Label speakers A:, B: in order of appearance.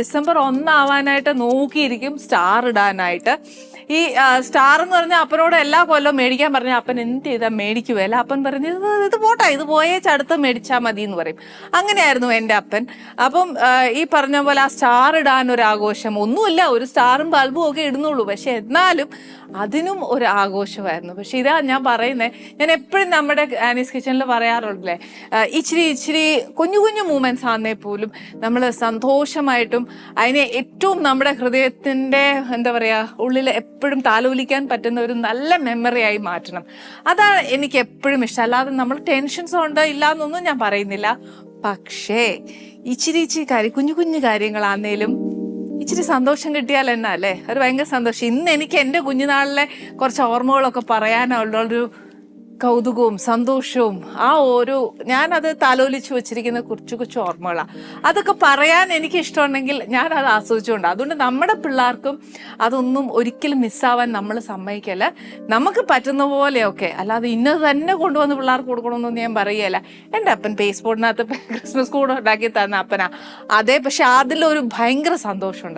A: December 1 ആവാനായിട്ട് നോക്കിയിരിക്കും star ഇടാനായിട്ട്. ഈ സ്റ്റാർ എന്ന് പറഞ്ഞാൽ അപ്പനോട് എല്ലാ കൊല്ലവും മേടിക്കാൻ പറഞ്ഞാൽ അപ്പൻ എന്ത് ചെയ്താൽ മേടിക്കുവല്ല. അപ്പൻ പറഞ്ഞു ഇത് പോട്ടെ, ഇത് പോയേച്ച് അടുത്ത് മേടിച്ചാൽ മതി എന്ന് പറയും. അങ്ങനെയായിരുന്നു എൻ്റെ അപ്പൻ. അപ്പം ഈ പറഞ്ഞ പോലെ ആ സ്റ്റാർ ഇടാൻ ഒരു ആഘോഷം ഒന്നുമില്ല, ഒരു സ്റ്റാറും ബൾബും ഒക്കെ ഇടുന്നുള്ളൂ. പക്ഷെ എന്നാലും അതിനും ഒരു ആഘോഷമായിരുന്നു. പക്ഷെ ഇതാ ഞാൻ പറയുന്നത്, ഞാൻ എപ്പോഴും നമ്മുടെ ആനീസ് കിച്ചണിൽ പറയാറുണ്ടല്ലേ, ഇച്ചിരി കുഞ്ഞു കുഞ്ഞു മൂമെന്റ്സ് ആന്നേ പോലും നമ്മൾ സന്തോഷമായിട്ടും അതിനെ ഏറ്റവും നമ്മുടെ ഹൃദയത്തിൻ്റെ എന്താ പറയുക ഉള്ളിൽ എപ്പോഴും താലോലിക്കാൻ പറ്റുന്ന ഒരു നല്ല മെമ്മറി ആയി മാറ്റണം. അതാണ് എനിക്ക് എപ്പോഴും ഇഷ്ടം. അല്ലാതെ നമ്മൾ ടെൻഷൻസ് ഉണ്ട് ഇല്ല എന്നൊന്നും ഞാൻ പറയുന്നില്ല. പക്ഷേ ഇച്ചിരി കുഞ്ഞു കുഞ്ഞു കാര്യങ്ങളാന്നേലും ഇച്ചിരി സന്തോഷം കിട്ടിയാൽ എന്നാ അല്ലേ, ഒരു ഭയങ്കര സന്തോഷം. ഇന്ന് എനിക്ക് എൻ്റെ കുഞ്ഞുനാളിലെ കുറച്ച് ഓർമ്മകളൊക്കെ പറയാനുള്ളൊരു കൗതുകവും സന്തോഷവും ഞാനത് താലോലിച്ച് വെച്ചിരിക്കുന്ന കൊച്ചു ഓർമ്മകളാണ്. അതൊക്കെ പറയാൻ എനിക്ക് ഇഷ്ടമുണ്ടെങ്കിൽ ഞാൻ അത് ആസ്വദിച്ചുകൊണ്ട്, അതുകൊണ്ട് നമ്മുടെ പിള്ളേർക്കും അതൊന്നും ഒരിക്കലും മിസ്സാവാൻ നമ്മൾ സമ്മതിക്കല്ല. നമുക്ക് പറ്റുന്ന പോലെയൊക്കെ, അല്ലാതെ ഇന്നത് തന്നെ കൊണ്ടുവന്ന് പിള്ളേർക്ക് കൊടുക്കണമെന്നൊന്നും ഞാൻ പറയുകയല്ല. എൻ്റെ അപ്പൻ പേസ്പോർട്ടിനകത്ത് ക്രിസ്മസ് കൂടെ ഉണ്ടാക്കി തന്ന അപ്പനാ അതെ. പക്ഷെ അതിലൊരു ഭയങ്കര സന്തോഷമുണ്ട്.